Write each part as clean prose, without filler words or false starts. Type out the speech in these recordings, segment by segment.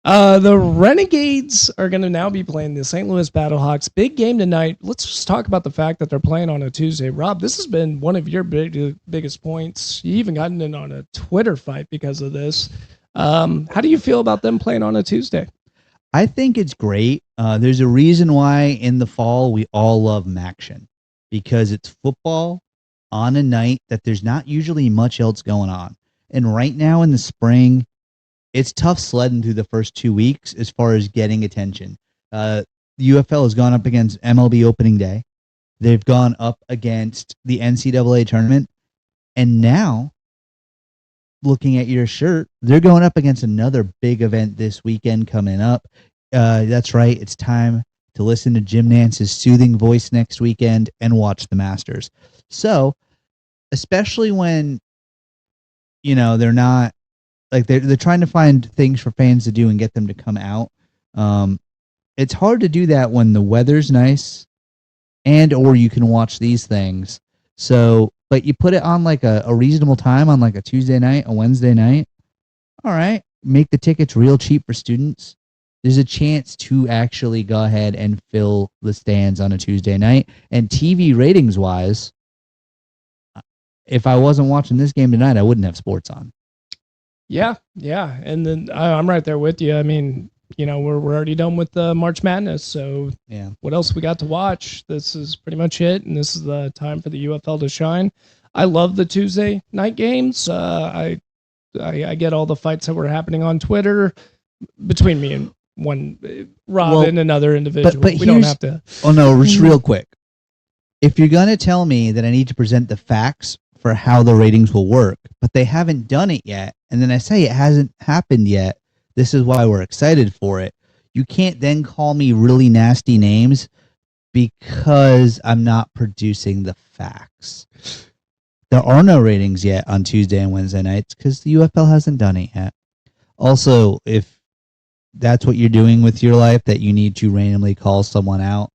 The Renegades are going to now be playing the St. Louis Battlehawks. Big game tonight. Let's just talk about the fact that they're playing on a Tuesday. Rob, this has been one of your biggest points. You even gotten in on a Twitter fight because of this. How do you feel about them playing on a Tuesday? I think it's great. There's a reason why in the fall we all love Maction, because it's football on a night that there's not usually much else going on. And right now in the spring, it's tough sledding through the first 2 weeks as far as getting attention. The UFL has gone up against MLB opening day. They've gone up against the NCAA tournament. And now, looking at your shirt, they're going up against another big event this weekend coming up. That's right. It's time to listen to Jim Nance's soothing voice next weekend and watch the Masters. So, especially when, they're not, like they're trying to find things for fans to do and get them to come out. It's hard to do that when the weather's nice or you can watch these things. So, but you put it on like a reasonable time on like a Tuesday night, a Wednesday night. All right. Make the tickets real cheap for students. There's a chance to actually go ahead and fill the stands on a Tuesday night. And TV ratings wise, if I wasn't watching this game tonight, I wouldn't have sports on. Yeah. And then I'm right there with you. I mean, we're already done with the March Madness, so yeah. What else we got to watch? This is pretty much it, and this is the time for the UFL to shine. I love the Tuesday night games. I get all the fights that were happening on Twitter between me and Rob and another individual. But we don't have to. Oh no, just real quick. If you're gonna tell me that I need to present the facts for how the ratings will work, but they haven't done it yet, and then I say it hasn't happened yet, this is why we're excited for it. You can't then call me really nasty names because I'm not producing the facts. There are no ratings yet on Tuesday and Wednesday nights because the UFL hasn't done it yet. Also, if that's what you're doing with your life, that you need to randomly call someone out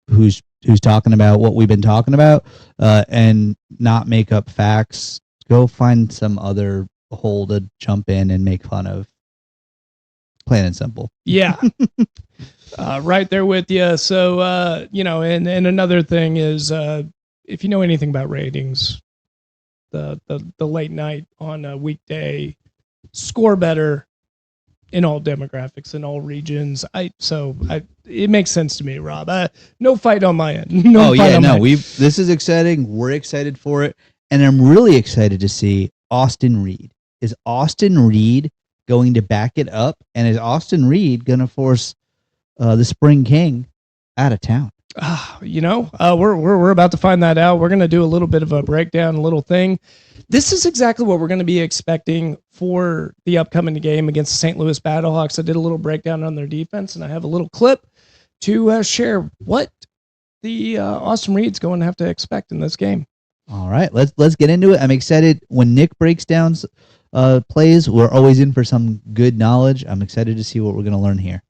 who's talking about what we've been talking about and not make up facts, go find some other hole to jump in and make fun of. Plain and simple. Yeah. Right there with you. So, and another thing is, if you know anything about ratings, the late night on a weekday score better in all demographics, in all regions. It makes sense to me, Rob. No fight on my end. This is exciting. We're excited for it. And I'm really excited to see Austin Reed. Is Austin Reed going to back it up? And is Austin Reed going to force the Spring King out of town? We're about to find that out. We're going to do a little bit of a breakdown, a little thing. This is exactly what we're going to be expecting for the upcoming game against the St. Louis Battlehawks. I did a little breakdown on their defense, and I have a little clip to share what the Austin Reed's going to have to expect in this game. All right, let's get into it. I'm excited when Nick breaks down plays. We're always in for some good knowledge. I'm excited to see what we're going to learn here.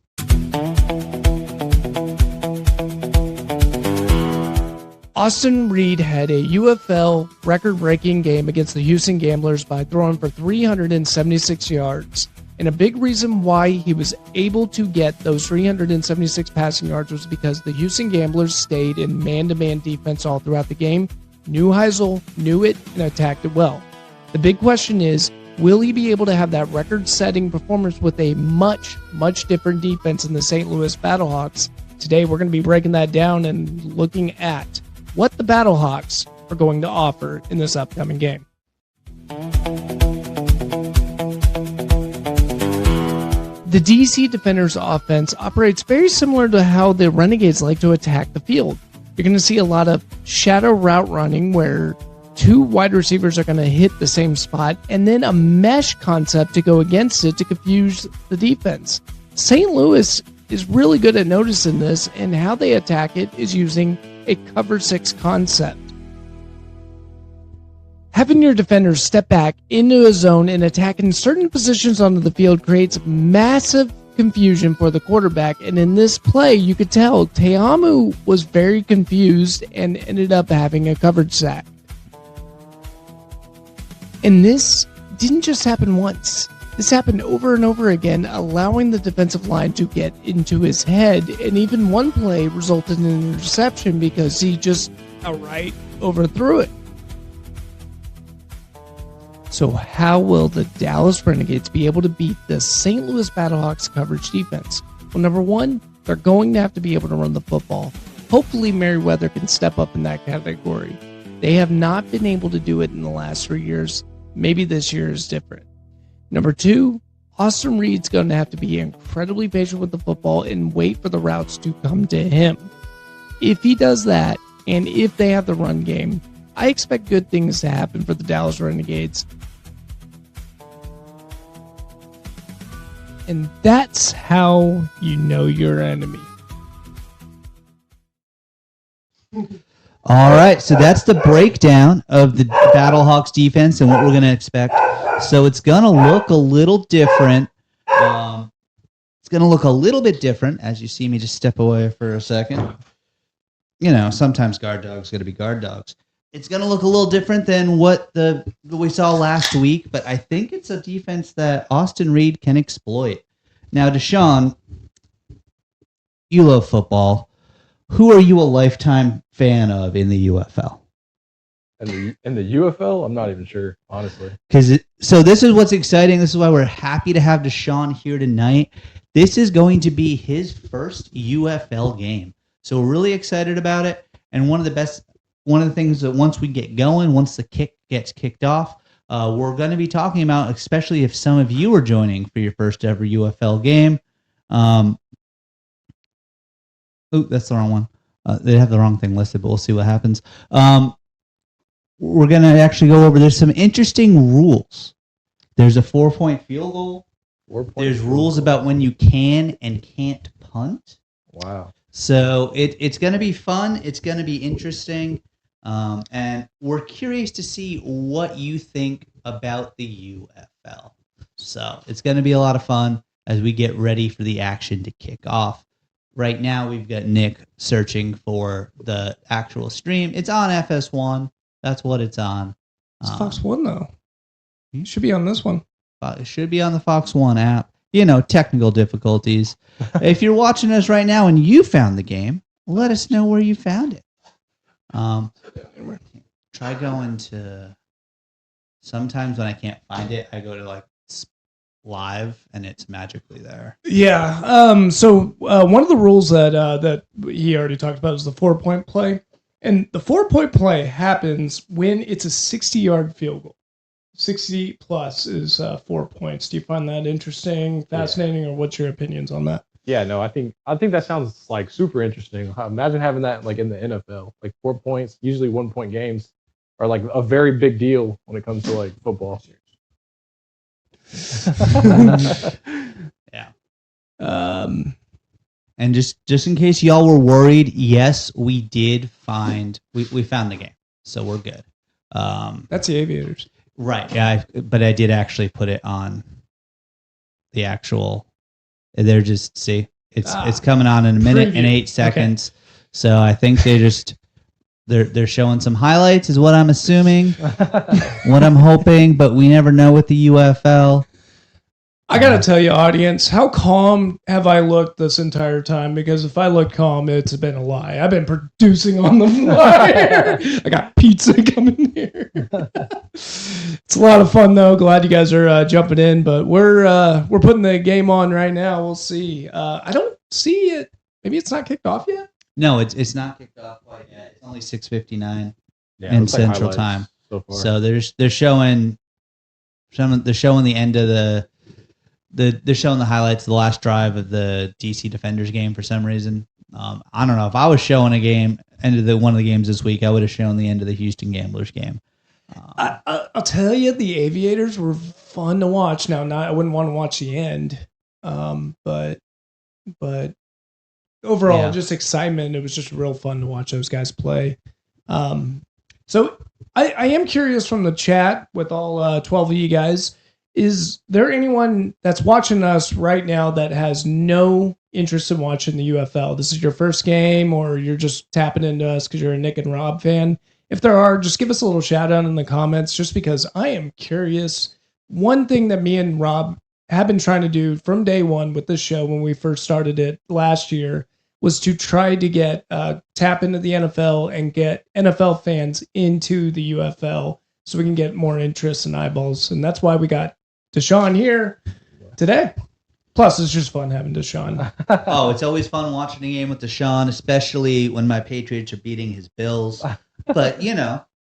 Austin Reed had a UFL record-breaking game against the Houston Gamblers by throwing for 376 yards. And a big reason why he was able to get those 376 passing yards was because the Houston Gamblers stayed in man-to-man defense all throughout the game, knew Heisel, knew it, and attacked it well. The big question is, will he be able to have that record-setting performance with a much, much different defense in the St. Louis Battlehawks? Today, we're going to be breaking that down and looking at what the Battlehawks are going to offer in this upcoming game. The DC Defenders offense operates very similar to how the Renegades like to attack the field. You're going to see a lot of shadow route running where two wide receivers are going to hit the same spot, and then a mesh concept to go against it to confuse the defense. St. Louis is really good at noticing this, and how they attack it is using a cover 6 concept. Having your defenders step back into a zone and attack in certain positions onto the field creates massive confusion for the quarterback, and in this play you could tell Teamu was very confused and ended up having a coverage sack. And this didn't just happen once. This happened over and over again, allowing the defensive line to get into his head, and even one play resulted in an interception because he just outright overthrew it. So how will the Dallas Renegades be able to beat the St. Louis Battlehawks coverage defense? Well, number one, they're going to have to be able to run the football. Hopefully Merriweather can step up in that category. They have not been able to do it in the last 3 years. Maybe this year is different. Number two, Austin Reed's going to have to be incredibly patient with the football and wait for the routes to come to him. If he does that, and if they have the run game, I expect good things to happen for the Dallas Renegades. And that's how you know your enemy. All right, so that's the breakdown of the Battlehawks defense and what we're going to expect. So it's going to look a little different. It's going to look a little bit different as you see me just step away for a second. You know, sometimes guard dogs got to be guard dogs. It's going to look a little different than what we saw last week, but I think it's a defense that Austin Reed can exploit. Now, DeSean, you love football. Who are you a lifetime fan of in the UFL? In the UFL, I'm not even sure, honestly. So this is what's exciting. This is why we're happy to have DeSean here tonight. This is going to be his first UFL game. So we're really excited about it. And one of the things that once we get going, once the kick gets kicked off, we're going to be talking about, especially if some of you are joining for your first ever UFL game. That's the wrong one. They have the wrong thing listed, but we'll see what happens. We're going to actually go over, there's some interesting rules. There's a 4-point field goal. There's rules about when you can and can't punt. Wow. So it's going to be fun. It's going to be interesting. And we're curious to see what you think about the UFL. So it's going to be a lot of fun as we get ready for the action to kick off. Right now, we've got Nick searching for the actual stream. It's on FS1. That's what it's on. It's Fox One, though. It should be on this one. It should be on the Fox One app. You know, technical difficulties. If you're watching us right now and you found the game, let us know where you found it. Try going to... Sometimes when I can't find it, I go to like live and it's magically there. Yeah. So one of the rules that he already talked about is the 4-point play. And the 4-point play happens when it's a 60-yard field goal. 60 plus is 4 points. Do you find that interesting, fascinating, or what's your opinions on that? Yeah, no, I think that sounds like super interesting. Imagine having that like in the NFL, like 4 points. Usually 1-point games are like a very big deal when it comes to like football. Yeah. And just in case y'all were worried, yes, we did find we found the game, so we're good. That's the Aviators, right? Yeah, but I did actually put it on the actual. They're just it's coming on in a minute and 8 seconds. Okay. So I think they're showing some highlights, is what I'm assuming, what I'm hoping, but we never know with the UFL. I gotta tell you, audience, how calm have I looked this entire time? Because if I look calm, it's been a lie. I've been producing on the fly. I got pizza coming here. It's a lot of fun, though. Glad you guys are jumping in, but we're putting the game on right now. We'll see. I don't see it. Maybe it's not kicked off yet. No, it's not kicked off quite yet. It's only 6:59 in Central Time. So they're showing the end of they're showing the highlights of the last drive of the DC Defenders game for some reason. I don't know. If I was showing a game, one of the games this week, I would have shown the end of the Houston Gamblers game. I'll tell you, the Aviators were fun to watch. Now, I wouldn't want to watch the end, but overall, just excitement. It was just real fun to watch those guys play. So I am curious from the chat with all 12 of you guys. Is there anyone that's watching us right now that has no interest in watching the UFL? This is your first game, or you're just tapping into us because you're a Nick and Rob fan? If there are, just give us a little shout out in the comments, just because I am curious. One thing that me and Rob have been trying to do from day one with this show when we first started it last year was to try to get tap into the NFL and get NFL fans into the UFL so we can get more interest and eyeballs. And that's why we got DeSean here today. Plus, it's just fun having DeSean. Oh, it's always fun watching a game with DeSean, especially when my Patriots are beating his Bills. But,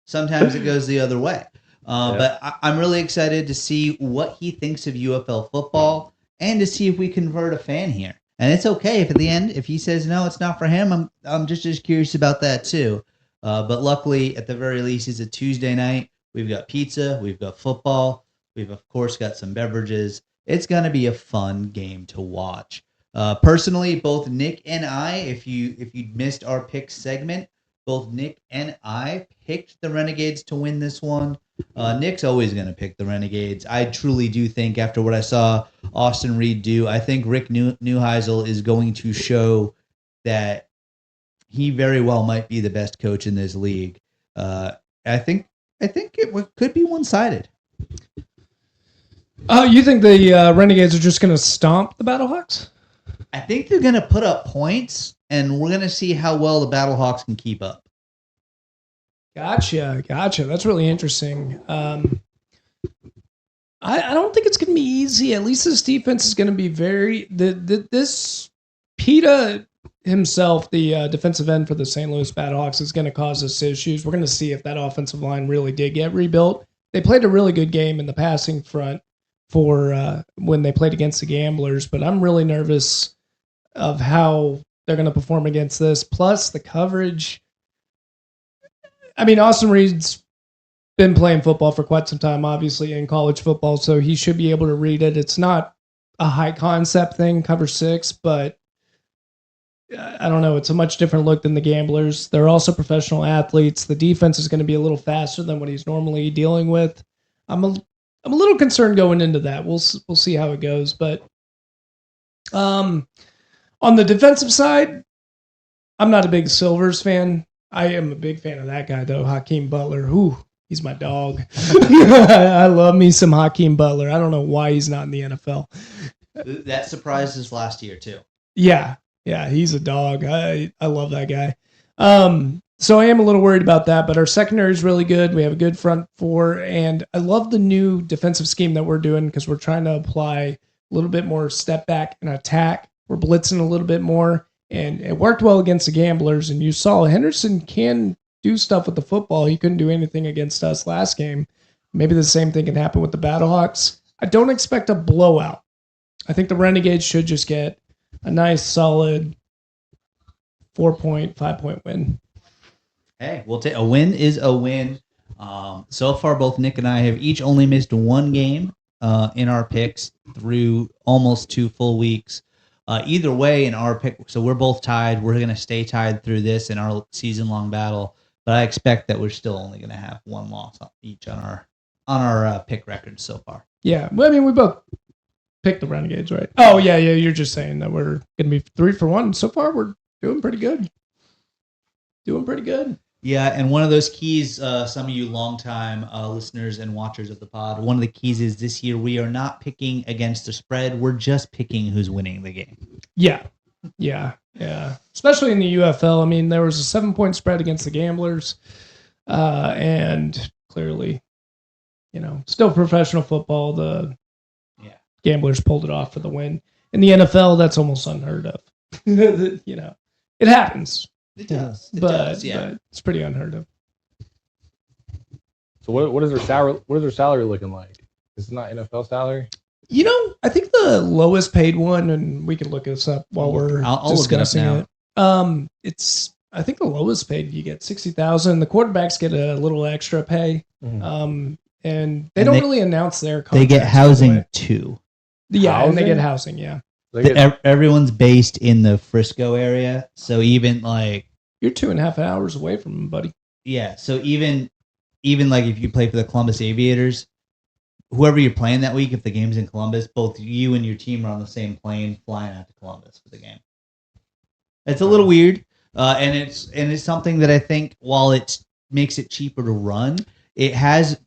sometimes it goes the other way. But I'm really excited to see what he thinks of UFL football and to see if we convert a fan here. And it's okay if at the end, if he says no, it's not for him. I'm just as curious about that too. But luckily, at the very least, it's a Tuesday night. We've got pizza, we've got football, we've of course got some beverages. It's gonna be a fun game to watch. Personally, both Nick and I, if you missed our pick segment, both Nick and I picked the Renegades to win this one. Nick's always going to pick the Renegades. I truly do think after what I saw Austin Reed do, I think Rick Neuheisel is going to show that he very well might be the best coach in this league. I think it could be one-sided. You think the Renegades are just going to stomp the Battlehawks? I think they're going to put up points, and we're going to see how well the Battlehawks can keep up. Gotcha. That's really interesting. I don't think it's going to be easy. At least this defense is going to be this PETA himself, the defensive end for the St. Louis Battlehawks, is going to cause us issues. We're going to see if that offensive line really did get rebuilt. They played a really good game in the passing front for when they played against the Gamblers, but I'm really nervous of how they're going to perform against this. Plus the coverage. I mean, Austin Reed's been playing football for quite some time, obviously, in college football, so he should be able to read it. It's not a high concept thing, cover 6, but I don't know. It's a much different look than the Gamblers. They're also professional athletes. The defense is going to be a little faster than what he's normally dealing with. I'm a little concerned going into that. We'll see how it goes, but on the defensive side, I'm not a big Silvers fan. I am a big fan of that guy, though, Hakeem Butler. Ooh, he's my dog. I love me some Hakeem Butler. I don't know why he's not in the NFL. That surprised us last year, too. Yeah, he's a dog. I love that guy. So I am a little worried about that, but our secondary is really good. We have a good front four, and I love the new defensive scheme that we're doing because we're trying to apply a little bit more step back and attack. We're blitzing a little bit more. And it worked well against the Gamblers, and you saw Henderson can do stuff with the football. He couldn't do anything against us last game. Maybe the same thing can happen with the Battlehawks. I don't expect a blowout. I think the Renegades should just get a nice, solid 4-point, 5-point win. Hey, we'll take a win is a win. So far, both Nick and I have each only missed one game in our picks through almost 2 full weeks. Either way, in our pick, so we're both tied. We're going to stay tied through this in our season-long battle. But I expect that we're still only going to have one loss each on our pick records so far. Yeah, well, I mean, we both picked the Renegades, right? Oh yeah. You're just saying that we're going to be 3 for 1 so far. We're doing pretty good. Yeah, and one of those keys, some of you longtime listeners and watchers of the pod, one of the keys is this year we are not picking against the spread. We're just picking who's winning the game. Yeah. Especially in the UFL. I mean, there was a 7-point spread against the Gamblers, and clearly, still professional football. The Gamblers pulled it off for the win. In the NFL, that's almost unheard of. It happens. It does. But it's pretty unheard of. So what is their salary? What is their salary looking like? Is it not NFL salary? I think the lowest paid one, and we can look this up while we're discussing it. It's I think the lowest paid you get $60,000. The quarterbacks get a little extra pay, and they don't really announce their contracts. They get housing too. Yeah, housing? And they get housing. Yeah. Everyone's based in the Frisco area, so even like you're 2.5 hours away from them, buddy. Yeah, so even like if you play for the Columbus Aviators, whoever you're playing that week, if the game's in Columbus, both you and your team are on the same plane flying out to Columbus for the game. It's a little weird, and it's something that I think while it makes it cheaper to run, it has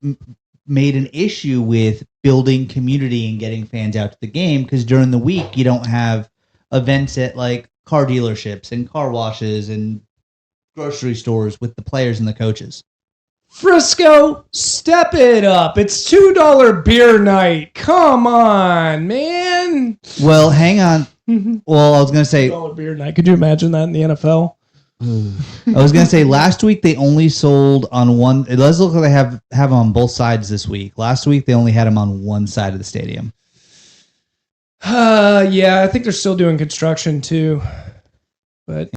made an issue with building community and getting fans out to the game, because during the week you don't have events at like car dealerships and car washes and grocery stores with the players and the coaches. Frisco, step it up. It's $2 beer night. Come on, man. Well, hang on. Well, I was going to say, $2 beer night. Could you imagine that in the NFL? I was going to say last week they only sold on one. It does look like they have them on both sides this week. Last week they only had them on one side of the stadium. Yeah, I think they're still doing construction too. But